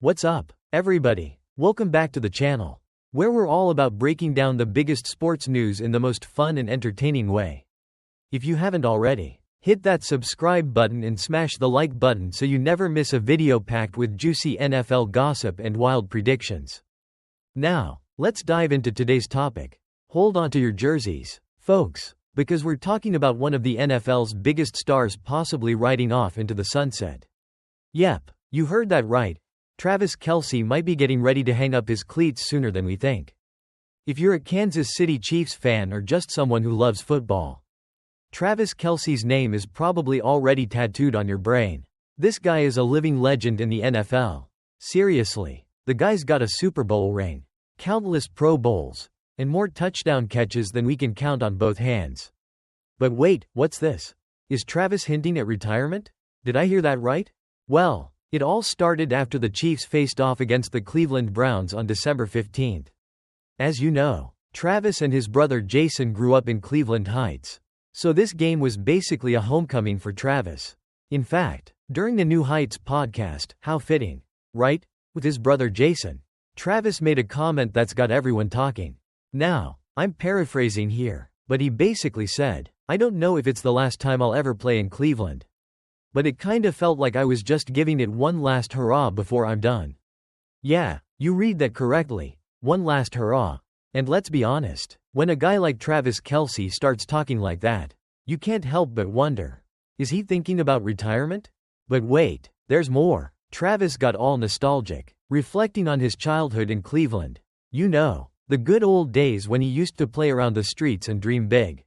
What's up, everybody? Welcome back to the channel, where we're all about breaking down the biggest sports news in the most fun and entertaining way. If you haven't already, hit that subscribe button and smash the like button so you never miss a video packed with juicy NFL gossip and wild predictions. Now, let's dive into today's topic. Hold on to your jerseys, folks, because we're talking about one of the NFL's biggest stars possibly riding off into the sunset. Yep, you heard that right. Travis Kelce might be getting ready to hang up his cleats sooner than we think. If you're a Kansas City Chiefs fan or just someone who loves football, Travis Kelce's name is probably already tattooed on your brain. This guy is a living legend in the NFL. Seriously, the guy's got a Super Bowl ring, countless Pro Bowls, and more touchdown catches than we can count on both hands. But wait, what's this? Is Travis hinting at retirement? Did I hear that right? Well, it all started after the Chiefs faced off against the Cleveland Browns on December 15th. As you know, Travis and his brother Jason grew up in Cleveland Heights, so this game was basically a homecoming for Travis. In fact, during the New Heights podcast, how fitting, right? With his brother Jason, Travis made a comment that's got everyone talking. Now, I'm paraphrasing here, but he basically said, "I don't know if it's the last time I'll ever play in Cleveland, but it kinda felt like I was just giving it one last hurrah before I'm done." Yeah, you read that correctly. One last hurrah. And let's be honest, when a guy like Travis Kelce starts talking like that, you can't help but wonder, is he thinking about retirement? But wait, there's more. Travis got all nostalgic, reflecting on his childhood in Cleveland. You know, the good old days when he used to play around the streets and dream big.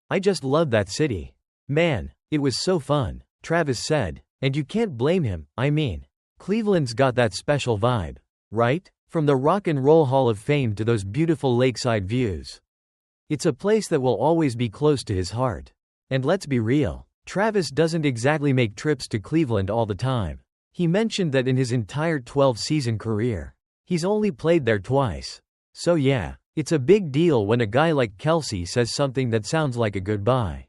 "I just love that city. Man, it was so fun," Travis said, and you can't blame him. I mean, Cleveland's got that special vibe, right? From the Rock and Roll Hall of Fame to those beautiful lakeside views. It's a place that will always be close to his heart. And let's be real, Travis doesn't exactly make trips to Cleveland all the time. He mentioned that in his entire 12-season career, he's only played there twice. So yeah, it's a big deal when a guy like Kelce says something that sounds like a goodbye.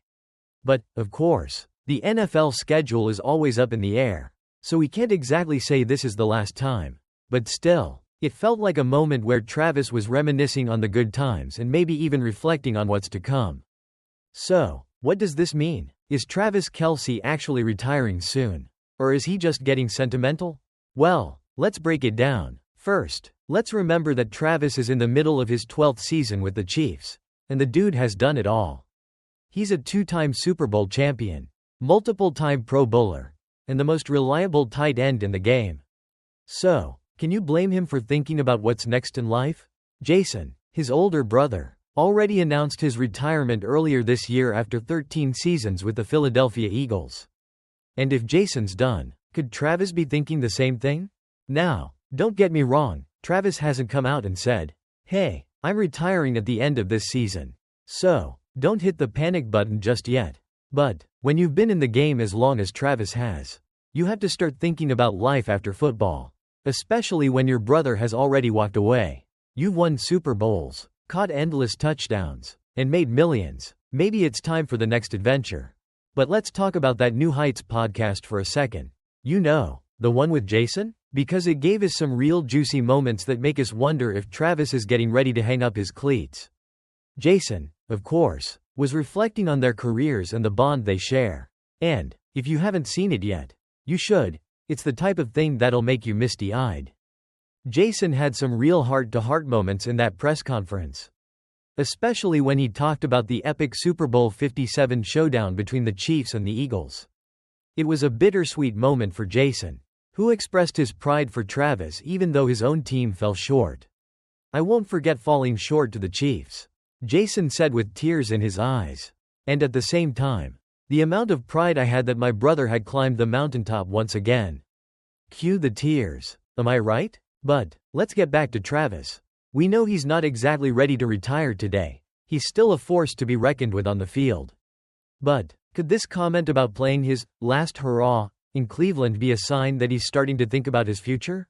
But, of course, the NFL schedule is always up in the air, so we can't exactly say this is the last time. But still, it felt like a moment where Travis was reminiscing on the good times and maybe even reflecting on what's to come. So, what does this mean? Is Travis Kelce actually retiring soon? Or is he just getting sentimental? Well, let's break it down. First, let's remember that Travis is in the middle of his 12th season with the Chiefs, and the dude has done it all. He's a two-time Super Bowl champion, multiple-time Pro Bowler, and the most reliable tight end in the game. So, can you blame him for thinking about what's next in life? Jason, his older brother, already announced his retirement earlier this year after 13 seasons with the Philadelphia Eagles. And if Jason's done, could Travis be thinking the same thing? Now, don't get me wrong, Travis hasn't come out and said, "Hey, I'm retiring at the end of this season." So, don't hit the panic button just yet. But, when you've been in the game as long as Travis has, you have to start thinking about life after football. Especially when your brother has already walked away. You've won Super Bowls, caught endless touchdowns, and made millions. Maybe it's time for the next adventure. But let's talk about that New Heights podcast for a second. You know, the one with Jason? Because it gave us some real juicy moments that make us wonder if Travis is getting ready to hang up his cleats. Jason, of course, was reflecting on their careers and the bond they share. And, if you haven't seen it yet, you should. It's the type of thing that'll make you misty-eyed. Jason had some real heart-to-heart moments in that press conference. Especially when he talked about the epic Super Bowl 57 showdown between the Chiefs and the Eagles. It was a bittersweet moment for Jason, who expressed his pride for Travis even though his own team fell short. "I won't forget falling short to the Chiefs," Jason said with tears in his eyes. "And at the same time, the amount of pride I had that my brother had climbed the mountaintop once again." Cue the tears. Am I right? But, let's get back to Travis. We know he's not exactly ready to retire today. He's still a force to be reckoned with on the field. But, could this comment about playing his last hurrah in Cleveland be a sign that he's starting to think about his future?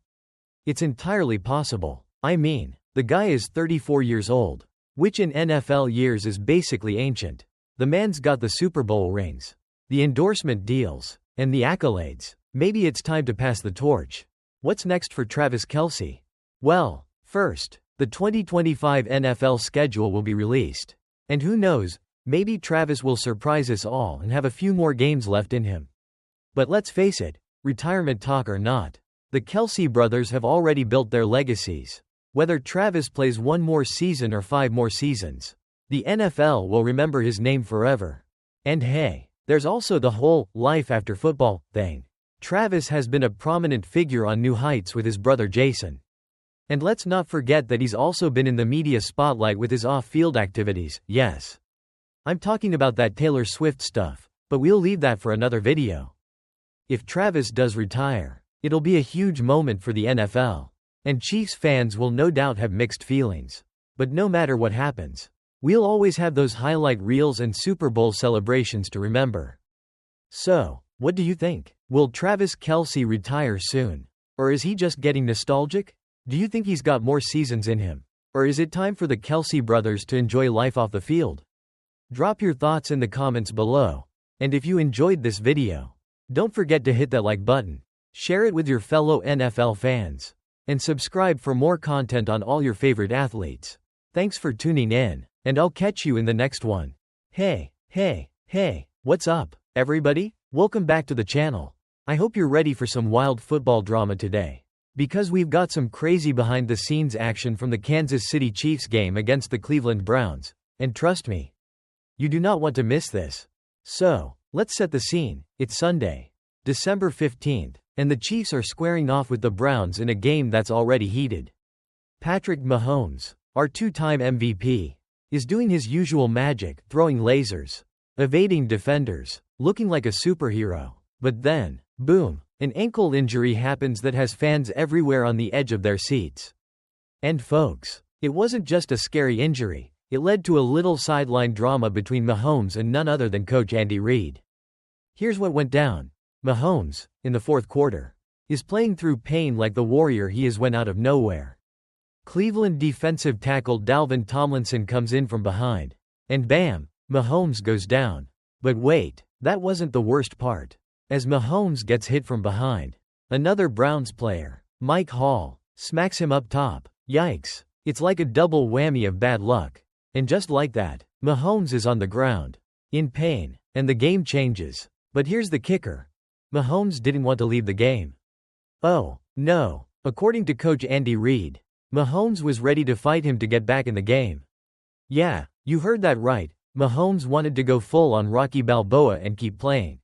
It's entirely possible. I mean, the guy is 34 years old, which in NFL years is basically ancient. The man's got the Super Bowl rings, the endorsement deals, and the accolades. Maybe it's time to pass the torch. What's next for Travis Kelce? Well, first, the 2025 NFL schedule will be released. And who knows, maybe Travis will surprise us all and have a few more games left in him. But let's face it, retirement talk or not, the Kelce brothers have already built their legacies. Whether Travis plays one more season or 5 more seasons, the NFL will remember his name forever. And hey, there's also the whole life after football thing. Travis has been a prominent figure on New Heights with his brother Jason. And let's not forget that he's also been in the media spotlight with his off-field activities. Yes, I'm talking about that Taylor Swift stuff, but we'll leave that for another video. If Travis does retire, it'll be a huge moment for the NFL. And Chiefs fans will no doubt have mixed feelings. But no matter what happens, we'll always have those highlight reels and Super Bowl celebrations to remember. So, what do you think? Will Travis Kelce retire soon? Or is he just getting nostalgic? Do you think he's got more seasons in him? Or is it time for the Kelce brothers to enjoy life off the field? Drop your thoughts in the comments below. And if you enjoyed this video, don't forget to hit that like button, share it with your fellow NFL fans, and subscribe for more content on all your favorite athletes. Thanks for tuning in, and I'll catch you in the next one. Hey, what's up, everybody? Welcome back to the channel. I hope you're ready for some wild football drama today. Because we've got some crazy behind-the-scenes action from the Kansas City Chiefs game against the Cleveland Browns, and trust me, you do not want to miss this. So, let's set the scene. It's Sunday, December 15th. And the Chiefs are squaring off with the Browns in a game that's already heated. Patrick Mahomes, our 2-time MVP, is doing his usual magic, throwing lasers, evading defenders, looking like a superhero. But then, boom, an ankle injury happens that has fans everywhere on the edge of their seats. And folks, it wasn't just a scary injury, it led to a little sideline drama between Mahomes and none other than Coach Andy Reid. Here's what went down. Mahomes, in the fourth quarter, is playing through pain like the warrior he is when out of nowhere. Cleveland defensive tackle Dalvin Tomlinson comes in from behind. And bam, Mahomes goes down. But wait, that wasn't the worst part. As Mahomes gets hit from behind, another Browns player, Mike Hall, smacks him up top. Yikes, it's like a double whammy of bad luck. And just like that, Mahomes is on the ground, in pain, and the game changes. But here's the kicker. Mahomes didn't want to leave the game. Oh, no. According to Coach Andy Reid, Mahomes was ready to fight him to get back in the game. Yeah, you heard that right. Mahomes wanted to go full on Rocky Balboa and keep playing.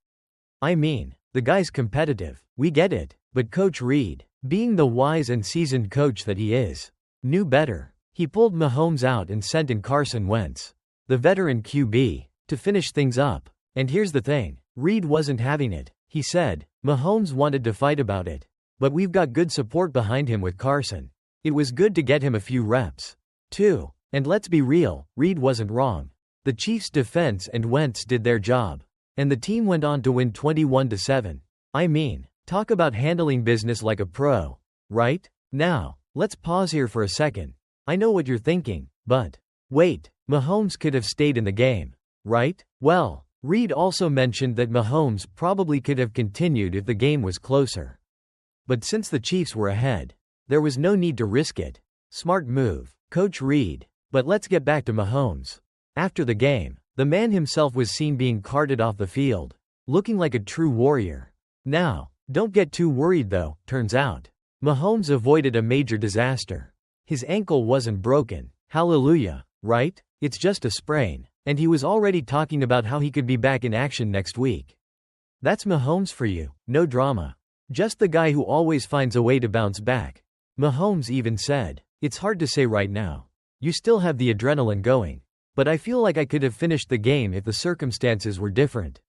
I mean, the guy's competitive. We get it. But Coach Reid, being the wise and seasoned coach that he is, knew better. He pulled Mahomes out and sent in Carson Wentz, the veteran QB, to finish things up. And here's the thing. Reid wasn't having it. He said, Mahomes wanted to fight about it. But we've got good support behind him with Carson. It was good to get him a few reps, too. And let's be real, Reid wasn't wrong. The Chiefs' defense and Wentz did their job. And the team went on to win 21-7. I mean, talk about handling business like a pro, right? Now, let's pause here for a second. I know what you're thinking, but wait, Mahomes could have stayed in the game, right? Well, Reid also mentioned that Mahomes probably could have continued if the game was closer. But since the Chiefs were ahead, there was no need to risk it. Smart move, Coach Reid. But let's get back to Mahomes. After the game, the man himself was seen being carted off the field, looking like a true warrior. Now, don't get too worried though. Turns out, Mahomes avoided a major disaster. His ankle wasn't broken. Hallelujah, right? It's just a sprain. And he was already talking about how he could be back in action next week. That's Mahomes for you, no drama. Just the guy who always finds a way to bounce back. Mahomes even said, "It's hard to say right now. You still have the adrenaline going. But I feel like I could have finished the game if the circumstances were different."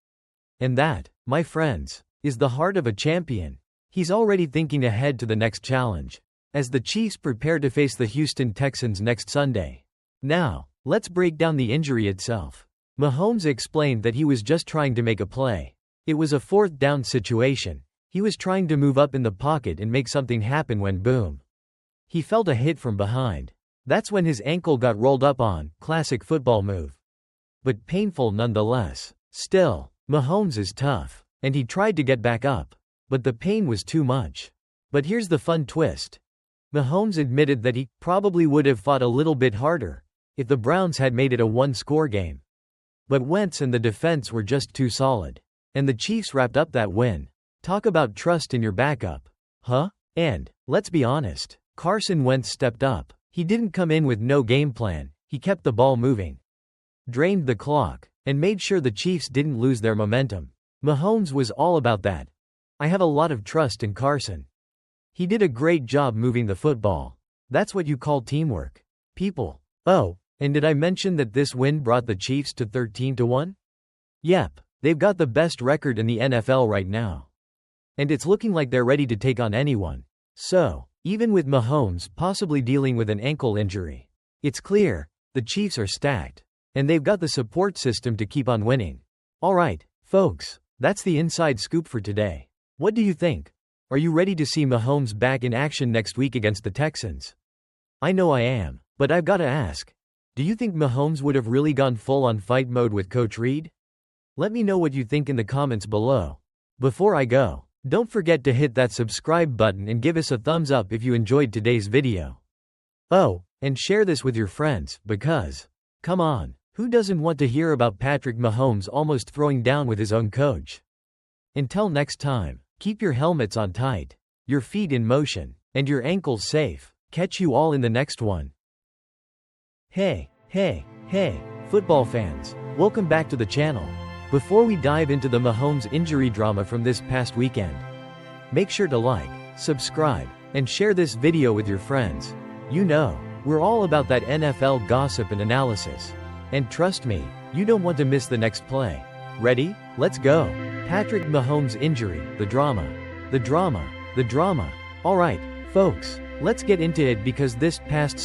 And that, my friends, is the heart of a champion. He's already thinking ahead to the next challenge, as the Chiefs prepare to face the Houston Texans next Sunday. Now, let's break down the injury itself. Mahomes explained that he was just trying to make a play. It was a fourth down situation. He was trying to move up in the pocket and make something happen when boom. He felt a hit from behind. That's when his ankle got rolled up on, classic football move. But painful nonetheless. Still, Mahomes is tough, and he tried to get back up. But the pain was too much. But here's the fun twist. Mahomes admitted that he probably would have fought a little bit harder if the Browns had made it a one-score game. But Wentz and the defense were just too solid. And the Chiefs wrapped up that win. Talk about trust in your backup. Huh? And, let's be honest, Carson Wentz stepped up. He didn't come in with no game plan, he kept the ball moving, drained the clock, and made sure the Chiefs didn't lose their momentum. Mahomes was all about that. I have a lot of trust in Carson. He did a great job moving the football. That's what you call teamwork. People. Oh, and did I mention that this win brought the Chiefs to 13-1? Yep, they've got the best record in the NFL right now. And it's looking like they're ready to take on anyone. So, even with Mahomes possibly dealing with an ankle injury, it's clear, the Chiefs are stacked. And they've got the support system to keep on winning. Alright, folks, that's the inside scoop for today. What do you think? Are you ready to see Mahomes back in action next week against the Texans? I know I am, but I've got to ask. Do you think Mahomes would have really gone full-on fight mode with Coach Reid? Let me know what you think in the comments below. Before I go, don't forget to hit that subscribe button and give us a thumbs up if you enjoyed today's video. Oh, and share this with your friends, because, come on, who doesn't want to hear about Patrick Mahomes almost throwing down with his own coach? Until next time, keep your helmets on tight, your feet in motion, and your ankles safe. Catch you all in the next one. Hey, football fans, welcome back to the channel. Before we dive into the Mahomes injury drama from this past weekend, make sure to like, subscribe, and share this video with your friends. You know, we're all about that NFL gossip and analysis. And trust me, you don't want to miss the next play. Ready? Let's go. Patrick Mahomes injury, the drama. Alright, folks, let's get into it because this past